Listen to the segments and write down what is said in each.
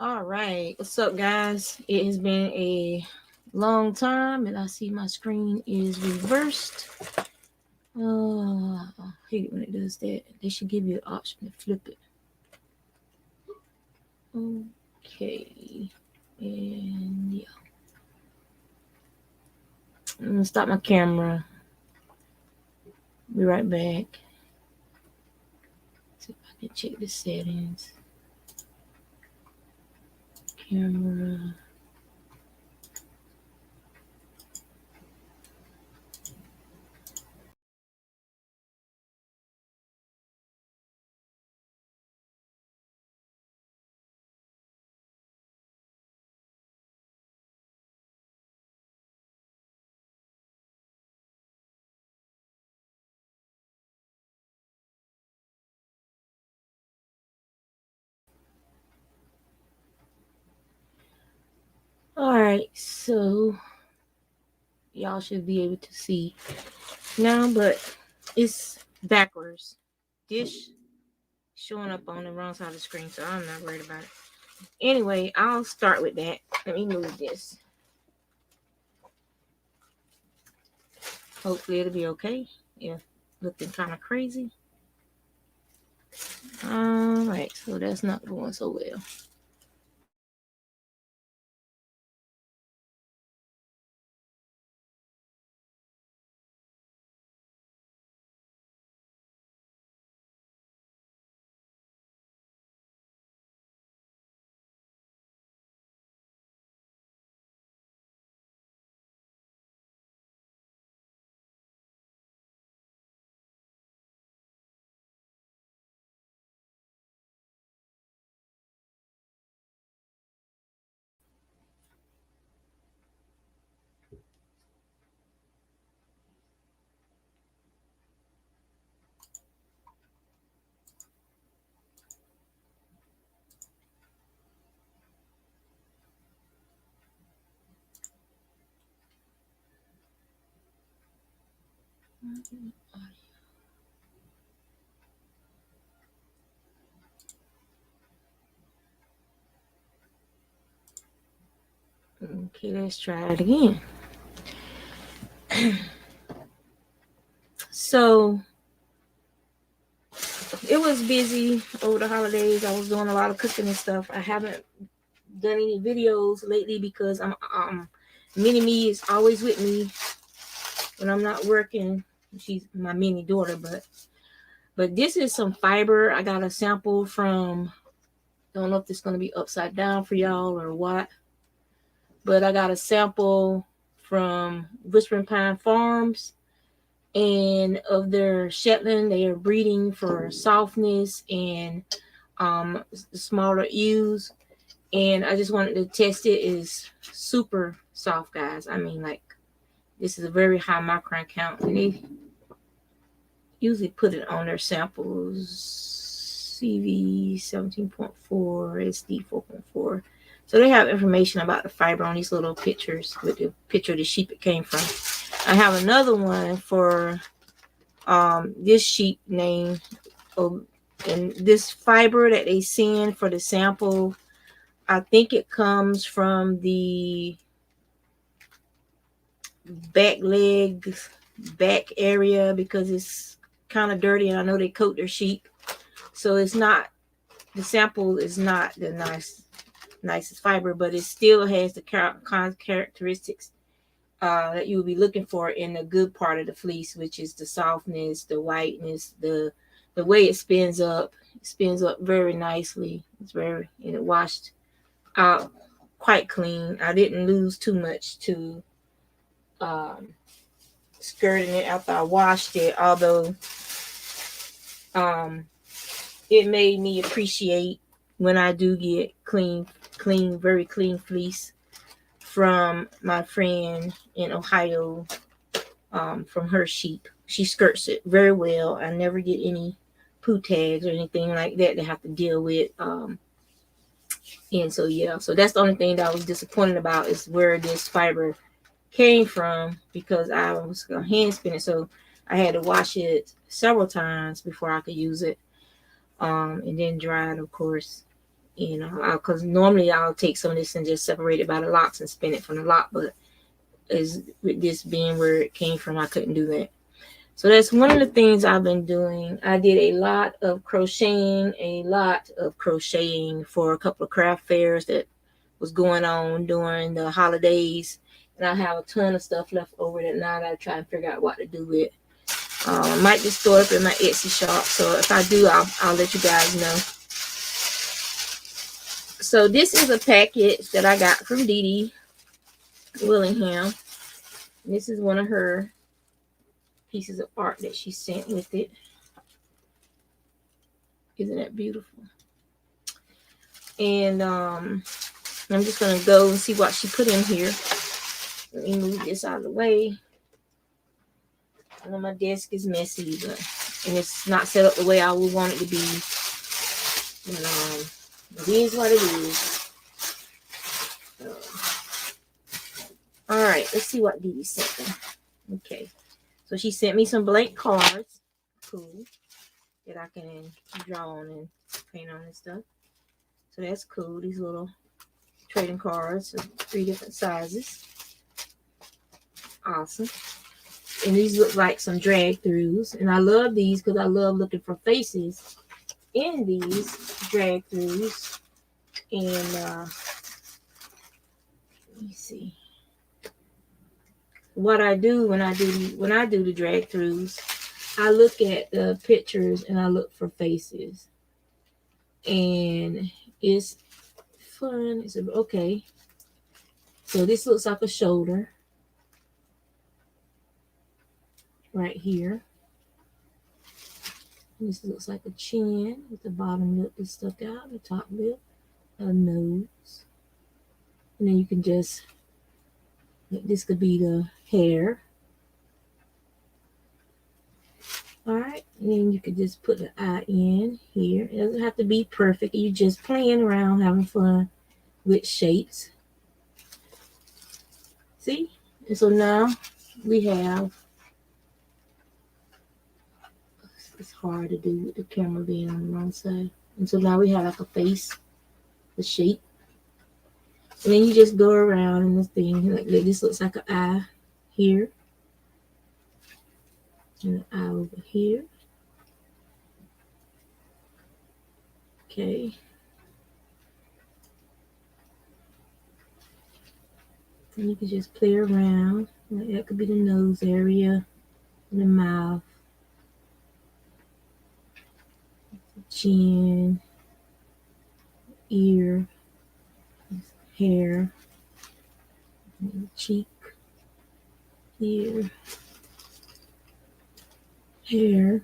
All right, what's up, guys? It has been a long time, and I see my screen is reversed. I hate when it does that. They should give you an option to flip it. Okay, and yeah, I'm gonna stop my camera. Be right back. See if I can check the settings. Camera. All right, so y'all should be able to see now, but it's backwards. Dish showing up on the wrong side of the screen, so I'm not worried about it. Anyway, I'll start with that. Let me move this. Hopefully it'll be okay. Yeah, looking kind of crazy. All right, so that's not going so well. Okay, let's try it again. So it was busy over the holidays. I was doing a lot of cooking and stuff. I haven't done any videos lately because I'm mini me is always with me when I'm not working. She's my mini daughter, but this is some fiber. I got a sample from, don't know if it's gonna be upside down for y'all or what, but I got a sample from Whispering Pine Farms and of their Shetland. They are breeding for softness and smaller ewes. And I just wanted to test it. Is super soft, guys. I mean, like, this is a very high micron count, and they usually put it on their samples. CV 17.4, SD 4.4. So they have information about the fiber on these little pictures with the picture of the sheep it came from. I have another one for this sheep name, and this fiber that they send for the sample, I think it comes from the back legs, back area, because it's kind of dirty, and I know they coat their sheep, so it's not, the sample is not the nicest fiber, but it still has the kind of characteristics that you would be looking for in the good part of the fleece, which is the softness, the whiteness, the way it spins up. It spins up very nicely. It's very, and it washed out quite clean. I didn't lose too much to um, skirting it after I washed it, although um, it made me appreciate when I do get clean, very clean fleece from my friend in Ohio, from her sheep. She skirts it very well. I never get any poo tags or anything like that to have to deal with. And so, yeah, so that's the only thing that I was disappointed about, is where this fiber came from, because I was going to hand spin it. So I had to wash it several times before I could use it. And then dry it, of course. You know, because normally I'll take some of this and just separate it by the locks and spin it from the lock, but as with this being where it came from, I couldn't do that. So that's one of the things I've been doing. I did a lot of crocheting for a couple of craft fairs that was going on during the holidays. And I have a ton of stuff left over that now I gotta try and figure out what to do with. I might just store it in my Etsy shop. So if I do, I'll let you guys know. So this is a package that I got from Dee Dee Willingham. This is one of her pieces of art that she sent with it. Isn't that beautiful? And I'm just gonna go and see what she put in here. Let me move this out of the way. I know my desk is messy, and it's not set up the way I would want it to be. And it is what it is. All right, let's see what Dee Dee sent me. Okay, so she sent me some blank cards. Cool. That I can draw on and paint on and stuff. So that's cool. These little trading cards of 3 different sizes. Awesome. And these look like some drag throughs. And I love these because I love looking for faces in these drag throughs. And let me see. What I do when I do the drag throughs, I look at the pictures and I look for faces. And it's fun. It's okay. So this looks like a shoulder right here. This looks like a chin with the bottom lip that stuck out, the top lip, a nose. And then you can just, this could be the hair. All right, and then you could just put the eye in here. It doesn't have to be perfect. You're just playing around, having fun with shapes. See? And so now we have, it's hard to do with the camera being on the wrong side. And so now we have like a face, a shape. And then you just go around in this thing. Like this looks like an eye here. And an eye over here. Okay. And you can just play around. Like that could be the nose area, the mouth, chin, ear, hair, cheek, ear, hair.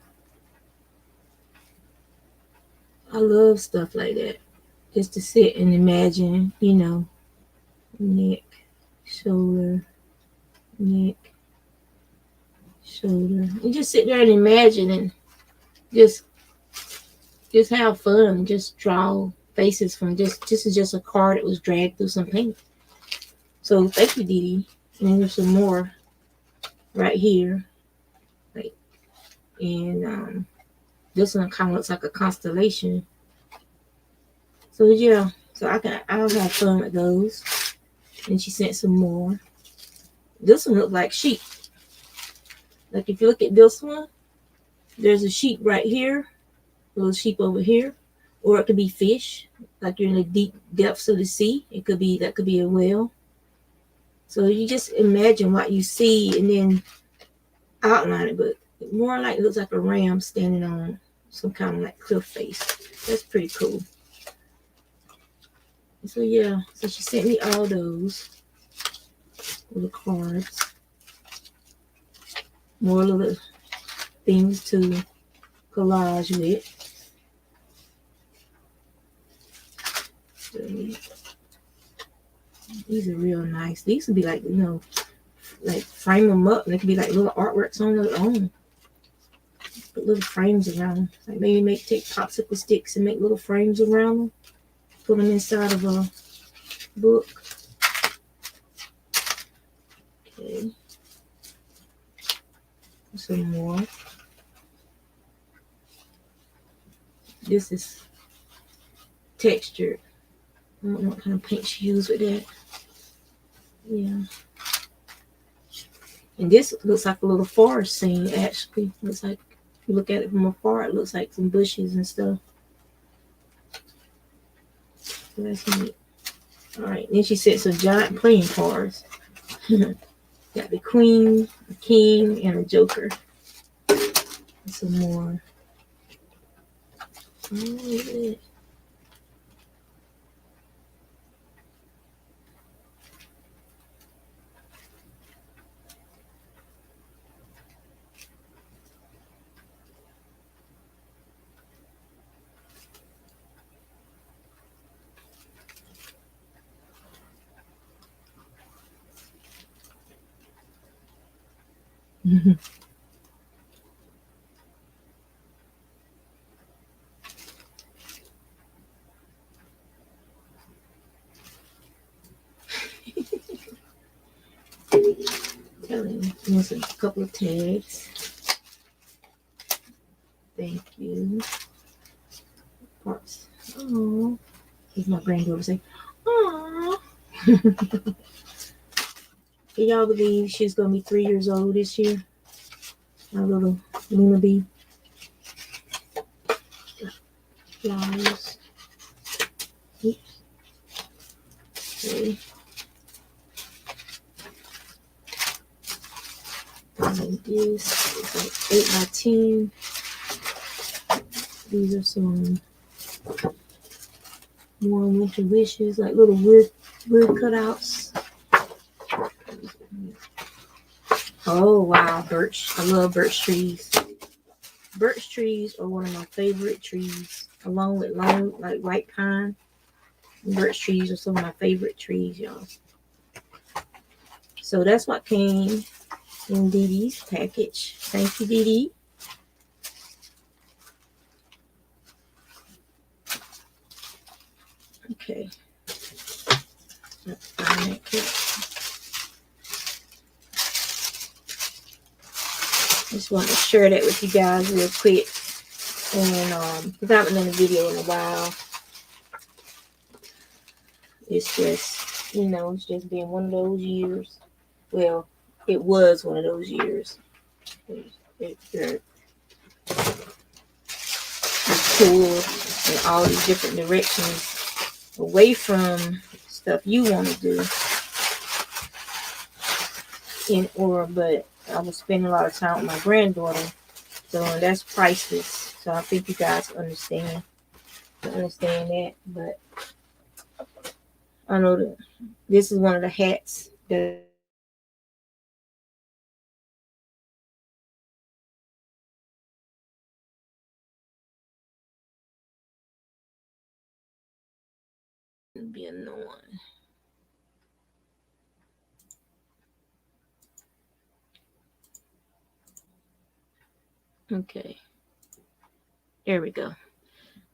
I love stuff like that. Just to sit and imagine, neck, shoulder, neck, shoulder. And just sit there and imagine and just have fun. Just draw faces from this is just a card that was dragged through some paint. So thank you, Dee Dee. And then there's some more right here. And this one kind of looks like a constellation. So yeah, so I'll have fun with those. And she sent some more. This one looked like sheep. Like if you look at this one, there's a sheep right here, a little sheep over here, or it could be fish, like you're in the deep depths of the sea. That could be a whale. So you just imagine what you see and then outline it, but more like it looks like a ram standing on some kind of like cliff face. That's pretty cool. So yeah, so she sent me all those little cards, more little things to collage with. So, these are real nice. These would be like, like frame them up and it could be like little artworks on their own. Put little frames around them. Like maybe take popsicle sticks and make little frames around them. Put them inside of a book. Okay. Some more. This is textured don't know what kind of paint she used with that. Yeah. And this looks like a little forest scene, actually. Looks like, if you look at it from afar, it looks like some bushes and stuff. So that's neat. All right. Then she said some giant playing cards. Got the queen, the king, and a joker. And some more. Oh, There's a couple of tags. Thank you. Parts. Oh, here's my granddaughter say, "Aww." Can y'all believe she's gonna be 3 years old this year? My little Luna bee. Flowers. Oops. Okay. And this is like 8 by 10. These are some more winter wishes, like little wood cutouts. Oh wow, birch. I love birch trees. Birch trees are one of my favorite trees, along with like white pine. Birch trees are some of my favorite trees, y'all. So that's what came in Dee Dee's package. Thank you, Dee Dee. Okay. Just want to share that with you guys real quick. And because I haven't done a video in a while. It's just, it's just been one of those years. Well, it was one of those years. It's pulled in all these different directions away from stuff you want to do. But I was spending a lot of time with my granddaughter, so that's priceless. So I think you guys understand that. But I know that this is one of the hats that would be annoying. Okay, there we go.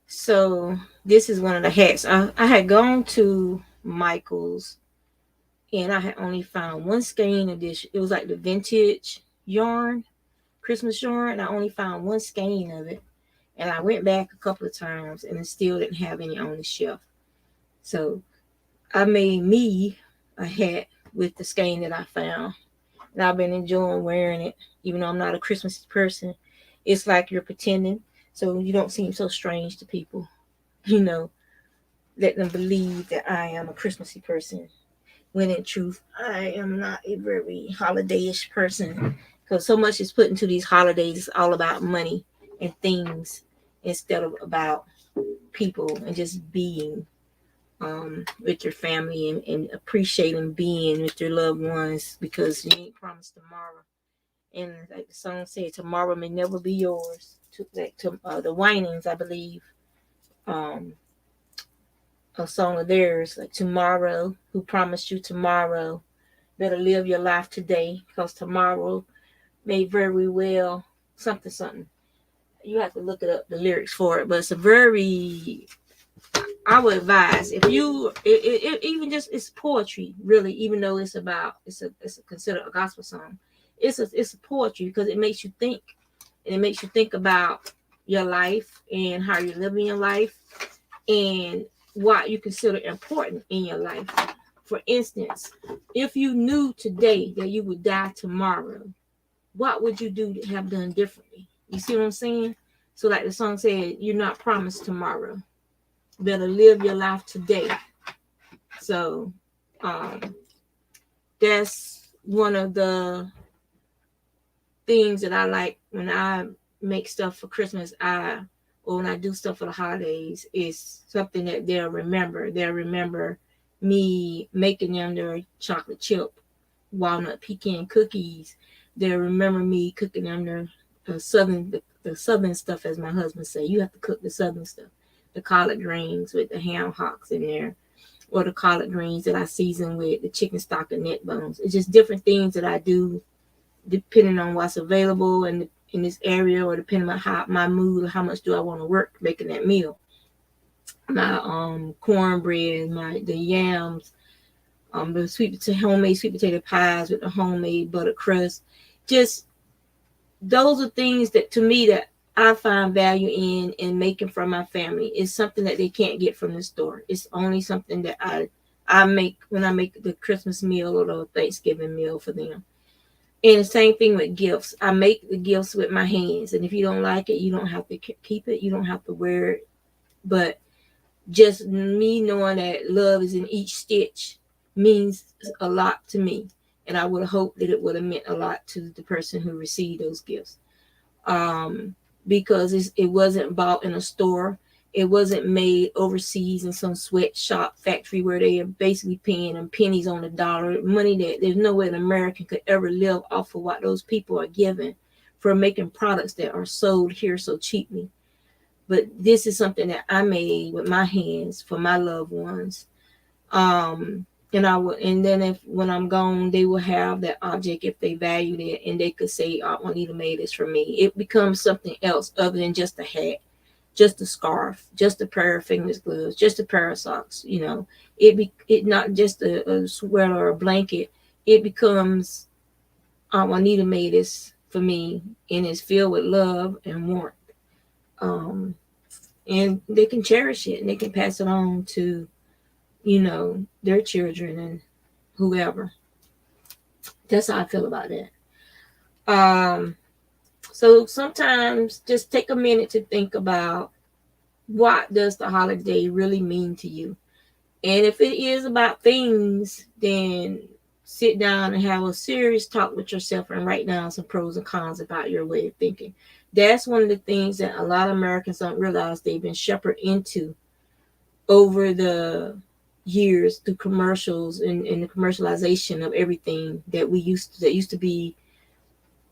So this is one of the hats. I had gone to Michael's and I had only found one skein edition. It was like the vintage yarn, Christmas yarn. I only found one skein of it. And I went back a couple of times and it still didn't have any on the shelf. So I made me a hat with the skein that I found. And I've been enjoying wearing it, even though I'm not a Christmas person. It's like you're pretending, so you don't seem so strange to people. Let them believe that I am a Christmassy person, when in truth, I am not a very holiday-ish person. Because so much is put into these holidays, it's all about money and things instead of about people and just being with your family and appreciating being with your loved ones, because you ain't promised tomorrow. And like the song said, tomorrow may never be yours. The Winings, I believe, a song of theirs, like tomorrow, who promised you tomorrow, better live your life today, because tomorrow may very well something. You have to look it up, the lyrics for it, but it's a very, I would advise, if you even just, it's poetry really, even though it's considered a gospel song. It's a poetry because it makes you think, and it makes you think about your life and how you're living your life, and what you consider important in your life. For instance, if you knew today that you would die tomorrow, what would you do to have done differently? You see what I'm saying? So like the song said, you're not promised tomorrow. You better live your life today. So that's one of the things that I like when I make stuff for Christmas. Or when I do stuff for the holidays, is something that they'll remember. They'll remember me making them their chocolate chip walnut pecan cookies. They'll remember me cooking them their the southern stuff, as my husband say. You have to cook the southern stuff, the collard greens with the ham hocks in there, or the collard greens that I season with the chicken stock and neck bones. It's just different things that I do depending on what's available in this area, or depending on how my mood, or how much do I want to work making that meal. My cornbread, the yams, the homemade sweet potato pies with the homemade butter crust. Just those are things that to me that I find value in making for my family. It's something that they can't get from the store. It's only something that I make when I make the Christmas meal or the Thanksgiving meal for them. And the same thing with gifts. I make the gifts with my hands. And if you don't like it, you don't have to keep it. You don't have to wear it. But just me knowing that love is in each stitch means a lot to me. And I would hope that it would have meant a lot to the person who received those gifts. Because it wasn't bought in a store. It wasn't made overseas in some sweatshop factory where they are basically paying them pennies on the dollar, money that there's no way an American could ever live off of what those people are given for making products that are sold here so cheaply. But this is something that I made with my hands for my loved ones. And then if when I'm gone, they will have that object if they valued it, and they could say, "Oh, Juanita made this for me." It becomes something else other than just a hat, just a scarf, just a pair of fingers gloves, just a pair of socks. It not just a sweater or a blanket. It becomes, Juanita made this for me, and it's filled with love and warmth. And they can cherish it, and they can pass it on to their children and whoever. That's how I feel about that. So sometimes just take a minute to think about, what does the holiday really mean to you? And if it is about things, then sit down and have a serious talk with yourself and write down some pros and cons about your way of thinking. That's one of the things that a lot of Americans don't realize they've been shepherded into over the years through commercials and the commercialization of everything that used to be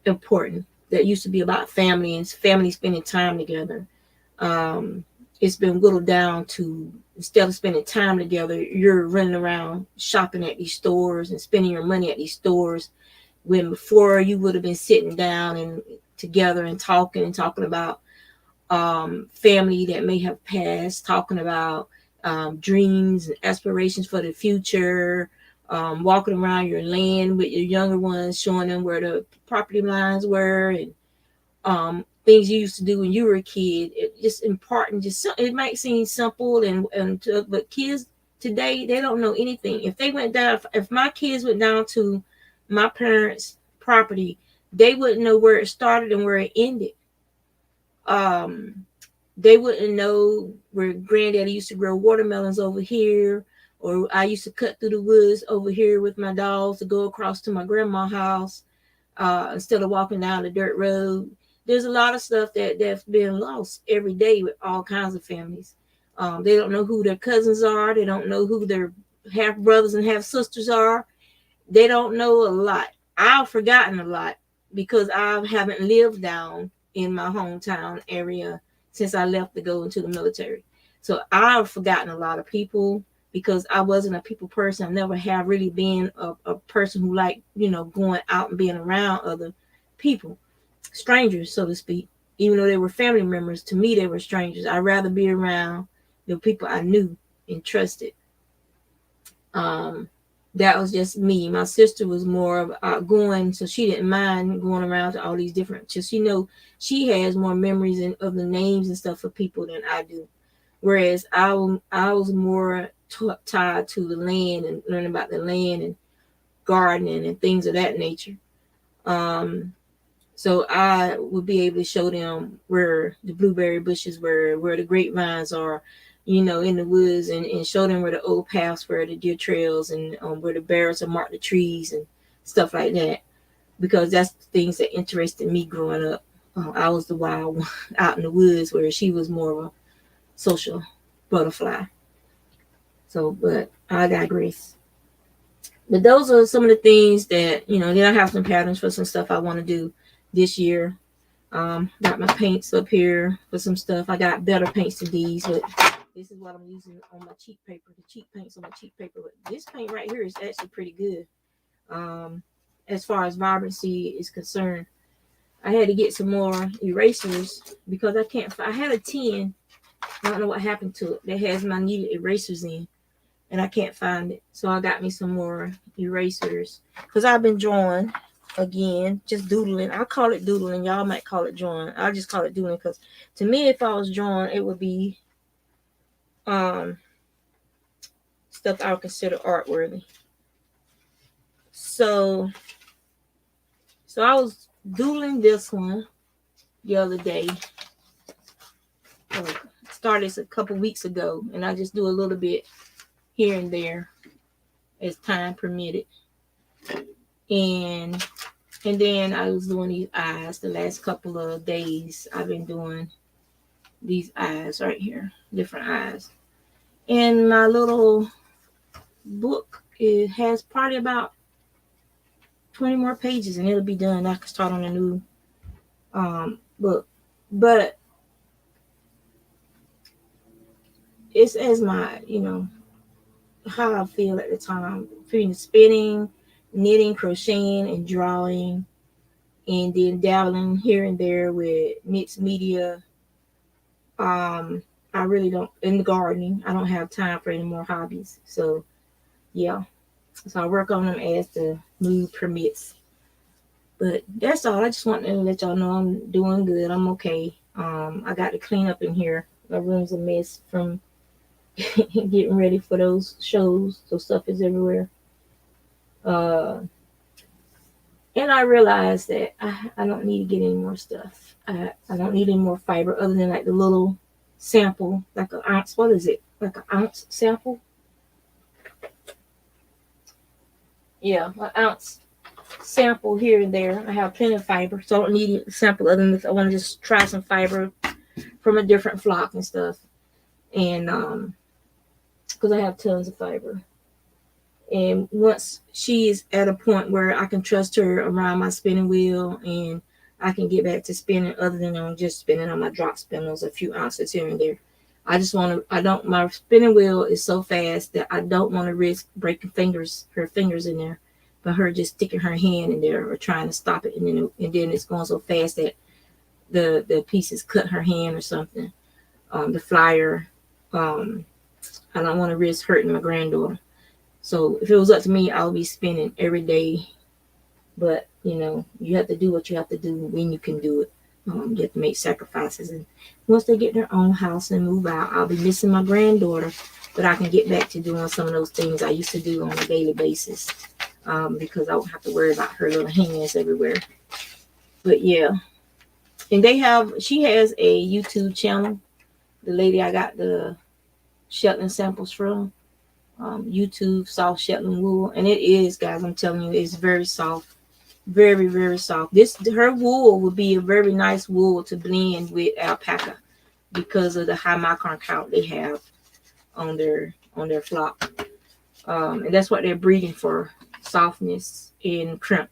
important, that used to be about family and family spending time together. It's been whittled down to, instead of spending time together, you're running around shopping at these stores and spending your money at these stores, when before you would have been sitting down and together and talking about family that may have passed, talking about dreams and aspirations for the future, walking around your land with your younger ones, showing them where the property lines were, and things you used to do when you were a kid. It just important. It might seem simple, but kids today, they don't know anything. If my kids went down to my parents' property, they wouldn't know where it started and where it ended. They wouldn't know where granddaddy used to grow watermelons over here, or I used to cut through the woods over here with my dogs to go across to my grandma's house, instead of walking down the dirt road. There's a lot of stuff that's been lost every day with all kinds of families. They don't know who their cousins are. They don't know who their half brothers and half sisters are. They don't know a lot. I've forgotten a lot because I haven't lived down in my hometown area since I left to go into the military. So I've forgotten a lot of people because I wasn't a people person. I never have really been a person who liked, going out and being around other people, strangers, so to speak. Even though they were family members, to me, they were strangers. I'd rather be around the people I knew and trusted. That was just me. My sister was more of outgoing, so she didn't mind going around to all these different. Just she has more memories of the names and stuff for people than I do. Whereas I was more tied to the land and learning about the land and gardening and things of that nature. Um, so I would be able to show them where the blueberry bushes were, where the grapevines are, in the woods, and show them where the old paths were, the deer trails, and where the bears have marked the trees and stuff like that. Because that's the things that interested me growing up. I was the wild one out in the woods, where she was more of a social butterfly. So, but I digress. But those are some of the things that, then I have some patterns for some stuff I want to do this year. Got my paints up here for some stuff. I got better paints than these, but this is what I'm using on my cheap paper. The cheap paints on my cheap paper. But this paint right here is actually pretty good. As far as vibrancy is concerned, I had to get some more erasers because I can't. I had a tin. I don't know what happened to it. That has my needed erasers in, and I can't find it. So I got me some more erasers because I've been drawing again, just doodling. I call it doodling. Y'all might call it drawing. I just call it doodling because to me, if I was drawing, it would be stuff I would consider art worthy. So I was doodling this one the other day. Started a couple weeks ago, and I just do a little bit here and there as time permitted. And then I was doing these eyes the last couple of days. I've been doing these eyes right here, different eyes. And my little book, it has probably about 20 more pages, and it'll be done. I can start on a new book. But it's as my, how I feel at the time. Feeling spinning, knitting, crocheting, and drawing, and then dabbling here and there with mixed media. I really don't, in the gardening, I don't have time for any more hobbies. So yeah. So I work on them as the mood permits. But that's all. I just wanted to let y'all know I'm doing good. I'm okay. I got to clean up in here. My room's a mess from getting ready for those shows. So stuff is everywhere. And I realized that I don't need to get any more stuff. I don't need any more fiber other than like the little sample, like an ounce. What is it? Like an ounce sample? Yeah, an ounce sample here and there. I have plenty of fiber, so I don't need a sample other than if I want to just try some fiber from a different flock and stuff. And because I have tons of fiber. And once she is at a point where I can trust her around my spinning wheel and I can get back to spinning other than on just spinning on my drop spinners, a few ounces here and there. My spinning wheel is so fast that I don't want to risk breaking her fingers in there, but her just sticking her hand in there or trying to stop it. And then it's going so fast that the pieces cut her hand or something. The flyer, I don't want to risk hurting my granddaughter. So if it was up to me, I would be spinning every day. But, you have to do what you have to do when you can do it. You have to make sacrifices. And once they get their own house and move out, I'll be missing my granddaughter. But I can get back to doing some of those things I used to do on a daily basis. Because I won't have to worry about her little hands everywhere. But yeah. And she has a YouTube channel. The lady I got the Shetland samples from. YouTube soft Shetland wool, and it is, guys, I'm telling you, it's very soft, very, very soft. Her wool would be a very nice wool to blend with alpaca because of the high micron count they have on their flock, and that's what they're breeding for, softness and crimp,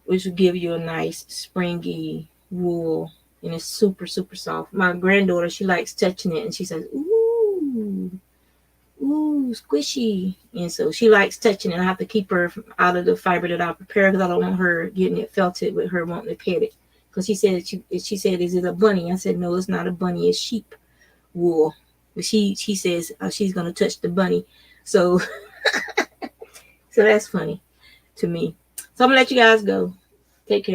which will give you a nice springy wool, and it's super, super soft. My granddaughter, she likes touching it, and she says, ooh, squishy. And so she likes touching it. I have to keep her out of the fiber that I prepare because I don't want her getting it felted with her wanting to pet it. Because she said, is it a bunny? I said, no, it's not a bunny. It's sheep wool. But she says she's going to touch the bunny. So, so that's funny to me. So I'm going to let you guys go. Take care.